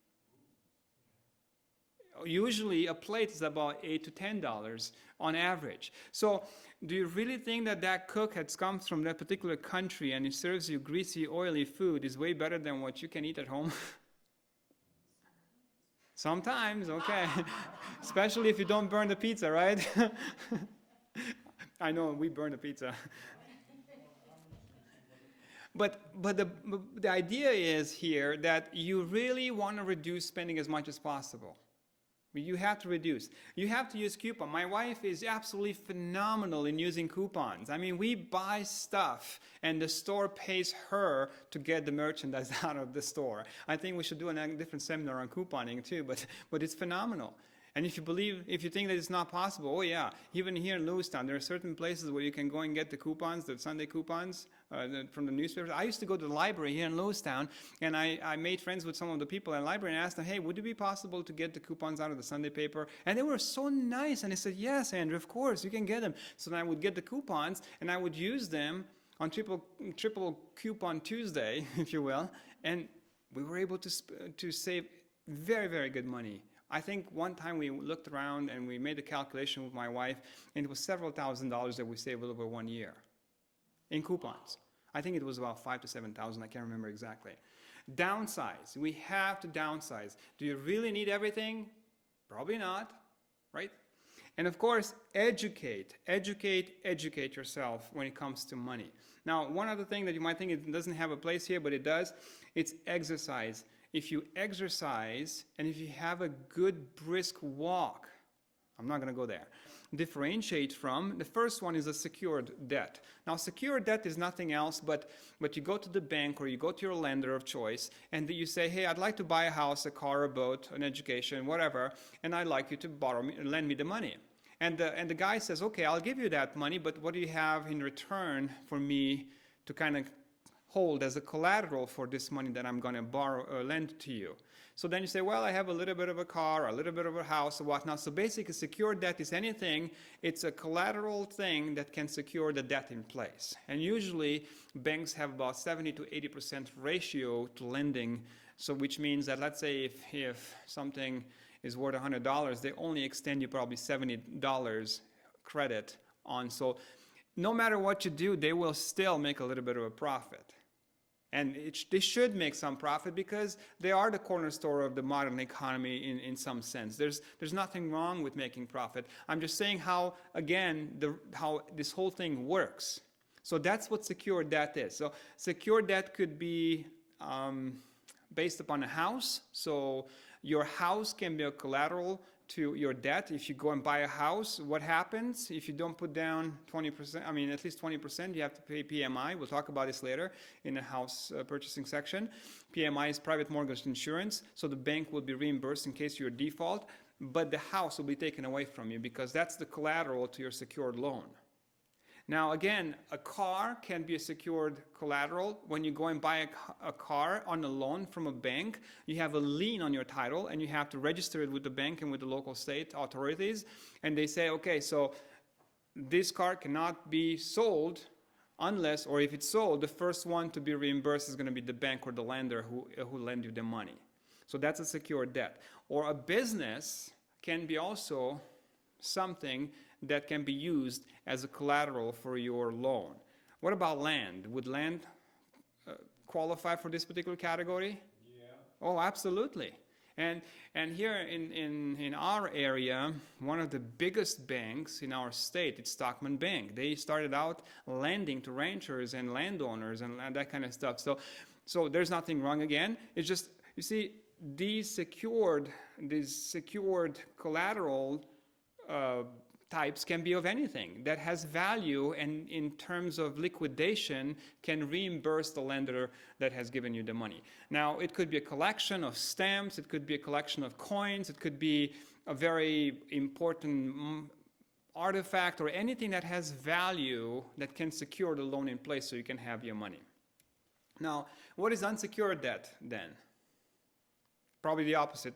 Usually a plate is about $8 to $10 on average. So do you really think that cook has come from that particular country and it serves you greasy, oily food is way better than what you can eat at home? Sometimes, okay. Especially if you don't burn the pizza, right? I know, we burn the pizza. But the idea is here that you really want to reduce spending as much as possible. You have to reduce. You have to use coupons. My wife is absolutely phenomenal in using coupons. I mean, we buy stuff and the store pays her to get the merchandise out of the store. I think we should do a different seminar on couponing too, but it's phenomenal. And if you think that it's not possible, oh yeah, even here in Lewistown, there are certain places where you can go and get the coupons, the Sunday coupons from the newspapers. I used to go to the library here in Lewistown, and I made friends with some of the people in the library and asked them, hey, would it be possible to get the coupons out of the Sunday paper? And they were so nice, and they said, yes, Andrew, of course, you can get them. So then I would get the coupons, and I would use them on triple coupon Tuesday, if you will, and we were able to save very, very good money. I think one time we looked around and we made a calculation with my wife, and it was several $1,000s that we saved over 1 year in coupons. I think it was about $5,000 to $7,000. I can't remember exactly. Downsize. We have to downsize. Do you really need everything? Probably not, right? And of course, educate yourself when it comes to money. Now, one other thing that you might think it doesn't have a place here, but it does, it's exercise. If you exercise and if you have a good brisk walk, I'm not going to go there, differentiate from, the first one is a secured debt. Now, secured debt is nothing else but you go to the bank or you go to your lender of choice and you say, hey, I'd like to buy a house, a car, a boat, an education, whatever, and I'd like you to lend me the money. And the guy says, okay, I'll give you that money, but what do you have in return for me to kind of hold as a collateral for this money that I'm going to borrow or lend to you? So then you say, well, I have a little bit of a car, a little bit of a house, or whatnot. So basically, secured debt is anything. It's a collateral thing that can secure the debt in place. And usually, banks have about 70 to 80% ratio to lending. So which means that, let's say, if something is worth $100, they only extend you probably $70 credit on. So no matter what you do, they will still make a little bit of a profit. And they should make some profit because they are the cornerstone of the modern economy in some sense. There's nothing wrong with making profit. I'm just saying how this whole thing works. So that's what secure debt is. So secure debt could be based upon a house. So your house can be a collateral to your debt. If you go and buy a house, what happens if you don't put down 20%? I mean, at least 20%, you have to pay PMI. We'll talk about this later in the house purchasing section. PMI is private mortgage insurance, so the bank will be reimbursed in case you're default, but the house will be taken away from you because that's the collateral to your secured loan. Now, again, a car can be a secured collateral. When you go and buy a car on a loan from a bank, you have a lien on your title, and you have to register it with the bank and with the local state authorities. And they say, okay, so this car cannot be sold unless, or if it's sold, the first one to be reimbursed is going to be the bank or the lender who lend you the money. So that's a secured debt. Or a business can be also something that can be used as a collateral for your loan. What about land? Would land qualify for this particular category? Yeah. Oh, absolutely. And here in our area, one of the biggest banks in our state, it's Stockman Bank. They started out lending to ranchers and landowners and that kind of stuff. So there's nothing wrong again. It's just, you see, these secured collateral types can be of anything that has value and in terms of liquidation can reimburse the lender that has given you the money. Now, it could be a collection of stamps, it could be a collection of coins, it could be a very important artifact or anything that has value that can secure the loan in place so you can have your money. Now, what is unsecured debt then? Probably the opposite,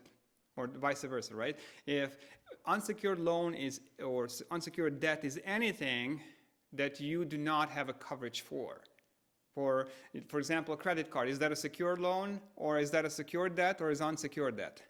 or vice versa, right? If unsecured loan or unsecured debt is anything that you do not have a coverage for. For example, a credit card, is that a secured loan or is that a secured debt or is unsecured debt?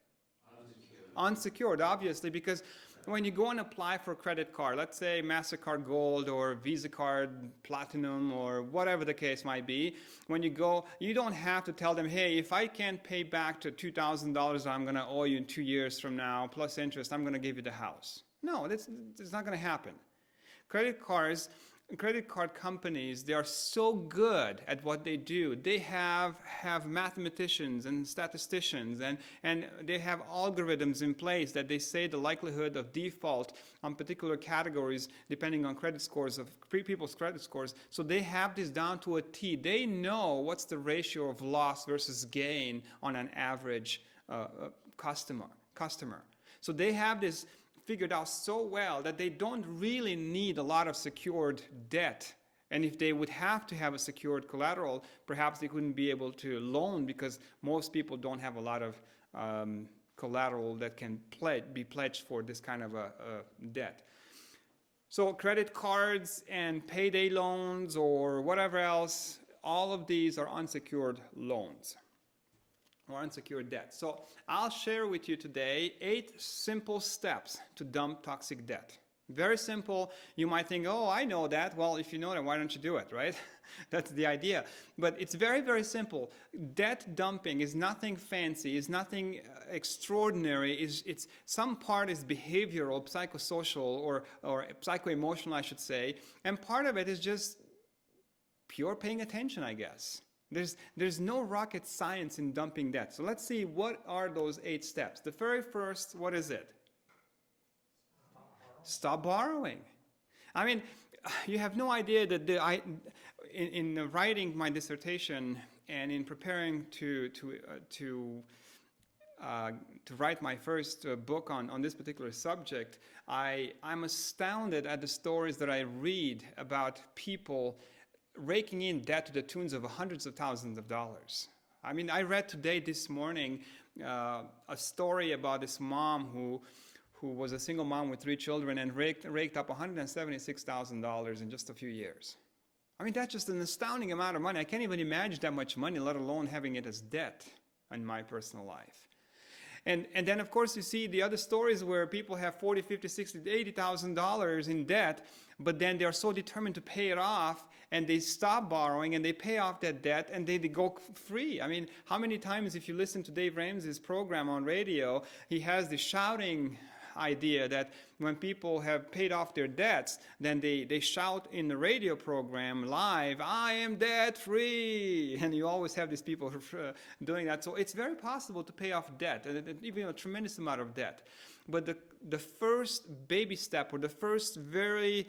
Unsecured, obviously, because when you go and apply for a credit card, let's say MasterCard Gold or Visa Card Platinum or whatever the case might be, when you go, you don't have to tell them, hey, if I can't pay back to $2,000 I'm going to owe you in 2 years from now, plus interest, I'm going to give you the house. No, that's not going to happen. Credit card companies, they are so good at what they do. They have mathematicians and statisticians and they have algorithms in place that they say the likelihood of default on particular categories depending on credit scores of people's credit scores. So they have this down to a T. They know what's the ratio of loss versus gain on an average customer. So they have this figured out so well that they don't really need a lot of secured debt. And if they would have to have a secured collateral, perhaps they couldn't be able to loan because most people don't have a lot of collateral that can be pledged for this kind of a debt. So credit cards and payday loans or whatever else, all of these are unsecured loans or unsecured debt. So I'll share with you today 8 simple steps to dump toxic debt. Very simple. You might think, oh, I know that. Well, if you know that, why don't you do it, right? That's the idea. But it's very, very simple. Debt dumping is nothing fancy, is nothing extraordinary. It's some part is behavioral, psychosocial, or psycho-emotional, I should say. And part of it is just pure paying attention, I guess. There's no rocket science in dumping debt. So let's see, what are those 8 steps? The very first, what is it? Stop borrowing. I mean, you have no idea that in writing my dissertation and in preparing to write my first book on this particular subject, I'm astounded at the stories that I read about people raking in debt to the tunes of hundreds of thousands of dollars. I mean, I read this morning, a story about this mom who was a single mom with 3 children and raked up $176,000 in just a few years. I mean, that's just an astounding amount of money. I can't even imagine that much money, let alone having it as debt in my personal life. And then, of course, you see the other stories where people have $40,000, $50,000, $60,000, $80,000 in debt, but then they are so determined to pay it off, and they stop borrowing, and they pay off that debt, and they go free. I mean, how many times, if you listen to Dave Ramsey's program on radio, he has the shouting idea that when people have paid off their debts, then they shout in the radio program live, I am debt free. And you always have these people doing that. So it's very possible to pay off debt, and even a tremendous amount of debt. But the first baby step, or the first very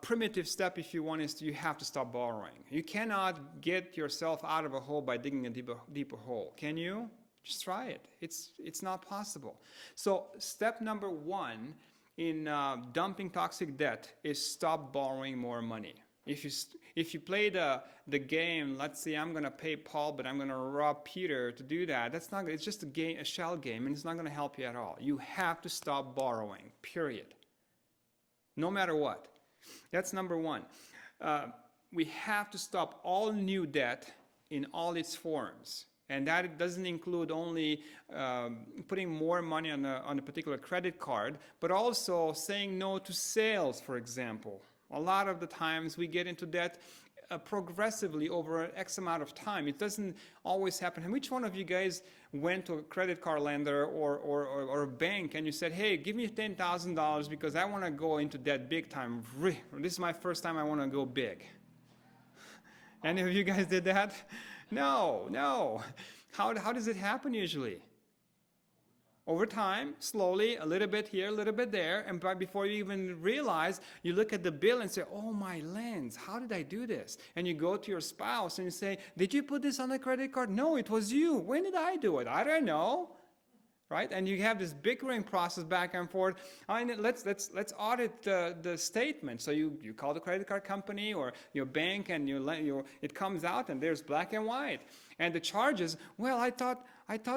primitive step, if you want, is you have to stop borrowing. You cannot get yourself out of a hole by digging a deeper hole. Can you? Just try it. It's not possible. So step number 1 in dumping toxic debt is stop borrowing more money. If you play the game, let's say I'm going to pay Paul, but I'm going to rob Peter to do that. That's not. It's just a shell game, and it's not going to help you at all. You have to stop borrowing. Period. No matter what. That's number 1. We have to stop all new debt in all its forms. And that doesn't include only putting more money on a particular credit card, but also saying no to sales, for example. A lot of the times we get into debt progressively over X amount of time. It doesn't always happen. And which one of you guys went to a credit card lender or a bank and you said, hey, give me $10,000 because I want to go into debt big time. This is my first time I want to go big. Any of you guys did that? No. How does it happen usually? Over time, slowly, a little bit here, a little bit there, and before you even realize, you look at the bill and say, oh my lands, how did I do this? And you go to your spouse and you say, did you put this on the credit card? No, it was you. When did I do it? I don't know. Right? And you have this bickering process back and forth. I mean, let's audit the statement. So you call the credit card company or your bank, and it comes out, and there's black and white. And the charges, well, I thought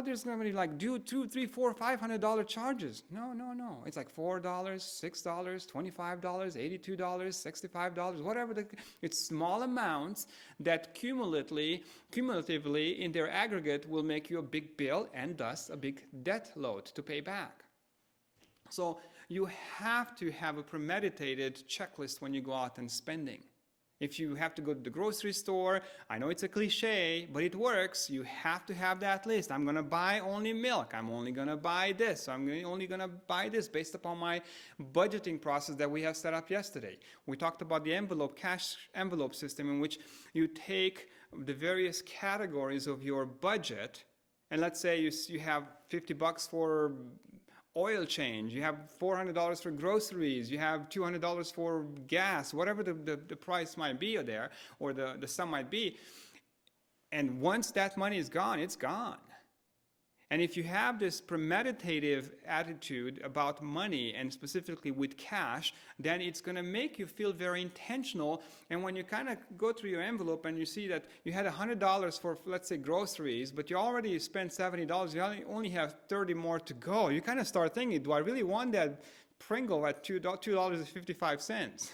there's going to be like $200, $300, $400, $500 charges. No. It's like $4, $6, $25, $82, $65, whatever. It's small amounts that cumulatively in their aggregate will make you a big bill and thus a big debt load to pay back. So you have to have a premeditated checklist when you go out and spending. If you have to go to the grocery store, I know it's a cliche, but it works. You have to have that list. I'm going to buy only milk. I'm only going to buy this. I'm only going to buy this based upon my budgeting process that we have set up yesterday. We talked about the cash envelope system, in which you take the various categories of your budget, and let's say you have $50 for oil change, you have $400 for groceries, you have $200 for gas, whatever the price might be there, or the sum might be. And once that money is gone, it's gone. And if you have this premeditative attitude about money, and specifically with cash, then it's going to make you feel very intentional. And when you kind of go through your envelope and you see that you had $100 for, let's say, groceries, but you already spent $70, you only have 30 more to go, you kind of start thinking, do I really want that Pringle at $2.55?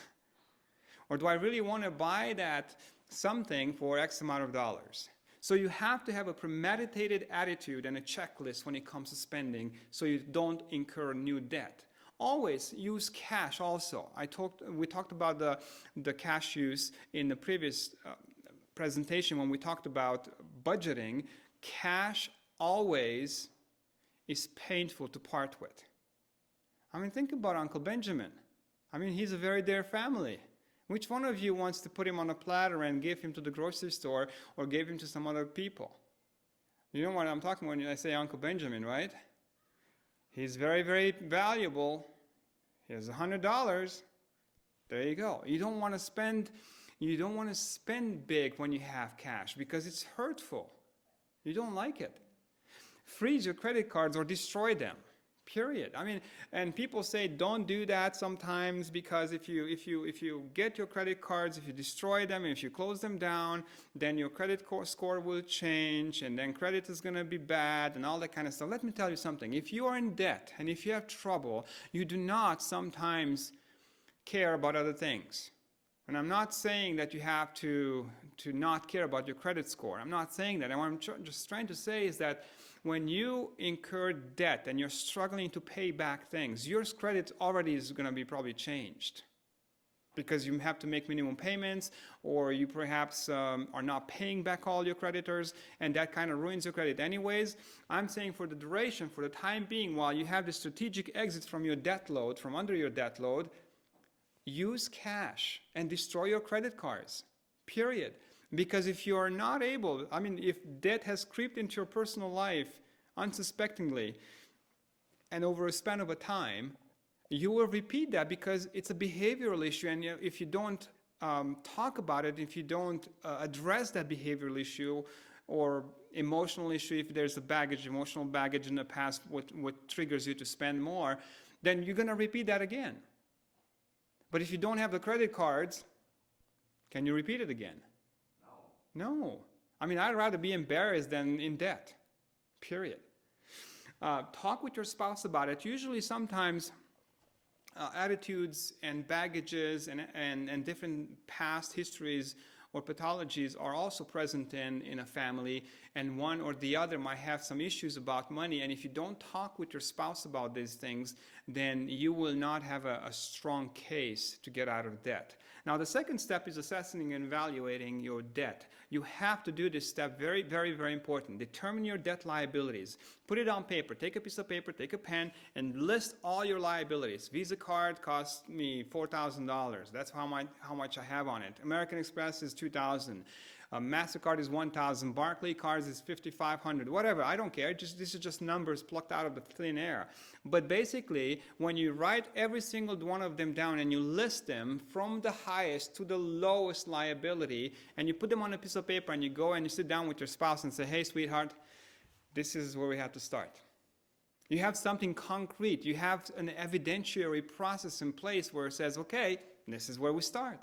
Or do I really want to buy that something for X amount of dollars? So you have to have a premeditated attitude and a checklist when it comes to spending, so you don't incur new debt. always use cash also. We talked about the cash use in the previous presentation when we talked about budgeting. Cash always is painful to part with. I mean, think about Uncle Benjamin. I mean, he's a very dear family. Which one of you wants to put him on a platter and give him to the grocery store or give him to some other people? You know what I'm talking when I say Uncle Benjamin, right? He's very, very valuable. Here's $100. There you go. You don't want to spend big when you have cash because it's hurtful. You don't like it. Freeze your credit cards or destroy them. Period. I mean, and people say don't do that sometimes because if you get your credit cards, if you destroy them, if you close them down, then your credit score will change, and then credit is going to be bad and all that kind of stuff. Let me tell you something. If you are in debt and if you have trouble, you do not sometimes care about other things. And I'm not saying that you have to not care about your credit score. I'm not saying that. And what I'm just trying to say is that when you incur debt and you're struggling to pay back things, your credit already is going to be probably changed because you have to make minimum payments, or you perhaps are not paying back all your creditors, and that kind of ruins your credit anyways. I'm saying for the duration, for the time being, while you have the strategic exit from your debt load, from under your debt load, use cash and destroy your credit cards, period. Because if you are not able, I mean, if debt has creeped into your personal life unsuspectingly and over a span of a time, you will repeat that because it's a behavioral issue. And if you don't talk about it, if you don't address that behavioral issue or emotional issue, if there's emotional baggage in the past, what triggers you to spend more, then you're going to repeat that again. But if you don't have the credit cards, can you repeat it again? No. I mean, I'd rather be embarrassed than in debt, period. Talk with your spouse about it. Usually sometimes attitudes and baggages and different past histories or pathologies are also present in a family, and one or the other might have some issues about money. And if you don't talk with your spouse about these things, then you will not have a strong case to get out of debt. Now, the second step is assessing and evaluating your debt. You have to do this step, very, very, very important. Determine your debt liabilities. Put it on paper. Take a piece of paper, take a pen, and list all your liabilities. Visa card cost me $4,000. That's how much I have on it. American Express is $2,000. MasterCard is $1,000. Barclay cards is $5,500. Whatever, I don't care. This is just numbers plucked out of the thin air. But basically, when you write every single one of them down and you list them from the highest to the lowest liability, and you put them on a piece of paper and you go and you sit down with your spouse and say, hey, sweetheart, this is where we have to start. You have something concrete. You have an evidentiary process in place where it says, okay, this is where we start.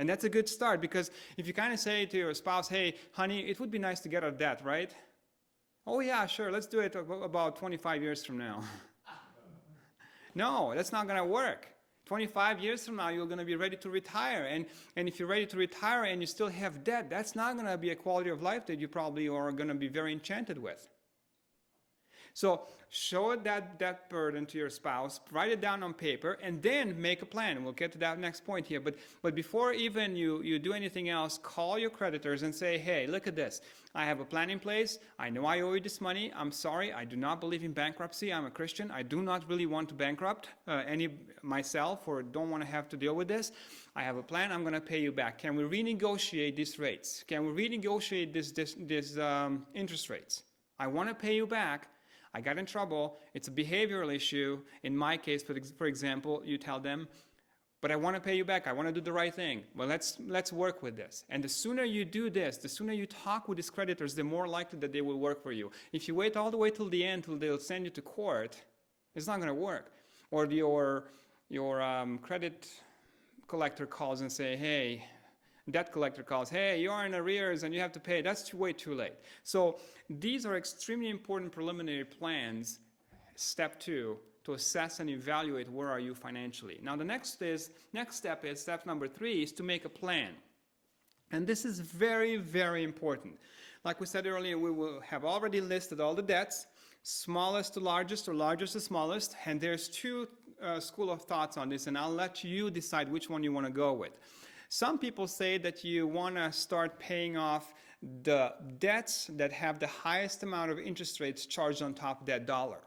And that's a good start, because if you kind of say to your spouse, hey, honey, it would be nice to get out of debt, right? Oh, yeah, sure, let's do it about 25 years from now. No, that's not going to work. 25 years from now, you're going to be ready to retire. And if you're ready to retire and you still have debt, that's not going to be a quality of life that you probably are going to be very enchanted with. So show that burden to your spouse, write it down on paper, and then make a plan. We'll get to that next point here. But before even you do anything else, call your creditors and say, hey, look at this. I have a plan in place. I know I owe you this money. I'm sorry. I do not believe in bankruptcy. I'm a Christian. I do not really want to bankrupt myself, or don't want to have to deal with this. I have a plan. I'm going to pay you back. Can we renegotiate these rates? Can we renegotiate these interest rates? I want to pay you back. I got in trouble. It's a behavioral issue. In my case, for example, you tell them, but I want to pay you back. I want to do the right thing. Well, let's work with this. And the sooner you do this, the sooner you talk with these creditors, the more likely that they will work for you. If you wait all the way till the end, till they'll send you to court, it's not going to work. Or your credit collector calls and say, hey, debt collector calls, hey, you're in arrears and you have to pay. That's way too late. So these are extremely important preliminary plans, step 2, to assess and evaluate where are you financially. Now the next step is, step number 3, is to make a plan. And this is very, very important. Like we said earlier, we will have already listed all the debts. smallest to largest or largest to smallest, and there's two school of thoughts on this, and I'll let you decide which one you want to go with. Some people say that you want to start paying off the debts that have the highest amount of interest rates charged on top of that dollar.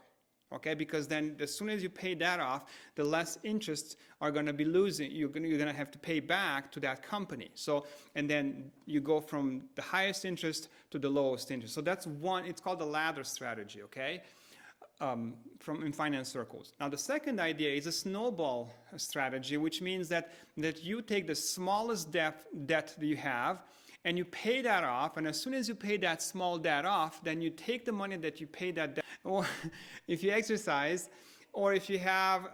Okay, because then as soon as you pay that off, the less interest are going to be losing. You're going to have to pay back to that company. So, and then you go from the highest interest to the lowest interest. So that's one. It's called the ladder strategy. Okay, in finance circles. Now the second idea is a snowball strategy, which means that you take the smallest debt that you have, and you pay that off, and as soon as you pay that small debt off, then you take the money that you pay that debt, or if you exercise, or if you have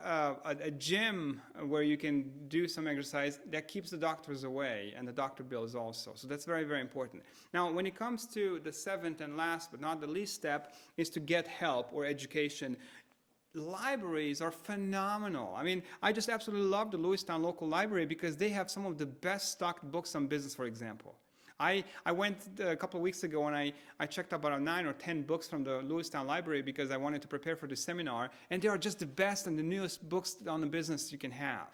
a gym where you can do some exercise, that keeps the doctors away, and the doctor bills also. So that's very, very important. Now, when it comes to the seventh and last but not the least step, is to get help or education. Libraries are phenomenal. I mean, I just absolutely love the Lewistown local library because they have some of the best stocked books on business, for example. I went a couple of weeks ago and I checked about 9 or 10 books from the Lewistown library because I wanted to prepare for the seminar, and they are just the best and the newest books on the business you can have.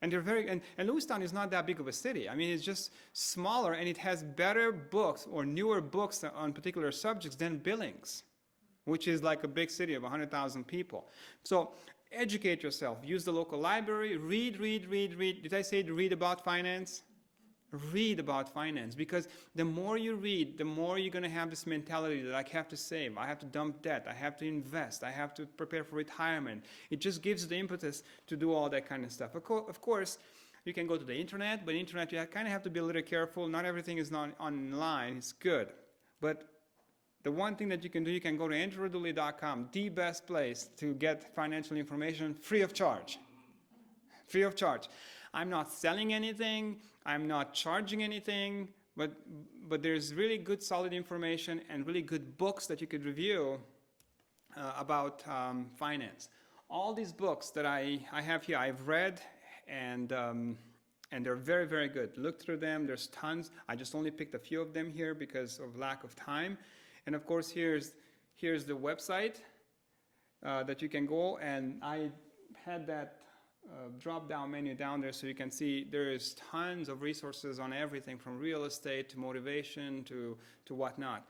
And they're and Lewistown is not that big of a city. I mean, it's just smaller, and it has better books or newer books on particular subjects than Billings, which is like a big city of 100,000 people. So educate yourself. Use the local library. Read. Did I say read about finance? Read about finance, because the more you read, the more you're going to have this mentality that I have to save, I have to dump debt, I have to invest, I have to prepare for retirement. It just gives the impetus to do all that kind of stuff. Of course, you can go to the internet, but internet you kind of have to be a little careful. Not everything is not online. It's good. But the one thing that you can do, you can go to andrewraduli.com, the best place to get financial information free of charge. Free of charge. I'm not selling anything, I'm not charging anything, but there's really good solid information and really good books that you could review about finance. All these books that I have here, I've read, and they're very, very good. Look through them, there's tons. I just only picked a few of them here because of lack of time. And of course, here's the website that you can go, and I had that drop-down menu down there so you can see there is tons of resources on everything from real estate to motivation to whatnot.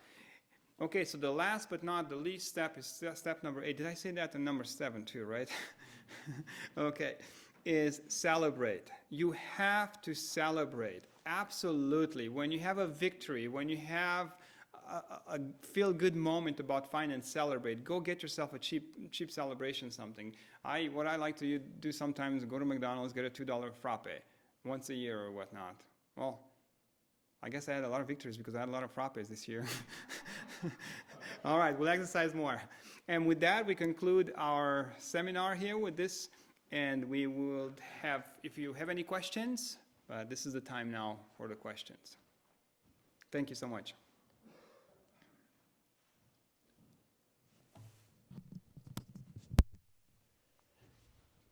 Okay, so the last but not the least step is step number 8. Did I say that? And number 7 too, right? Okay, is celebrate. You have to celebrate. Absolutely. When you have a victory, when you have a feel-good moment about finance, celebrate. Go get yourself a cheap celebration something. What I like to do sometimes, go to McDonald's, get a $2 frappe once a year or whatnot. Well, I guess I had a lot of victories because I had a lot of frappes this year. All right, we'll exercise more. And with that, we conclude our seminar here with this, and we will have, if you have any questions, this is the time now for the questions. Thank you so much.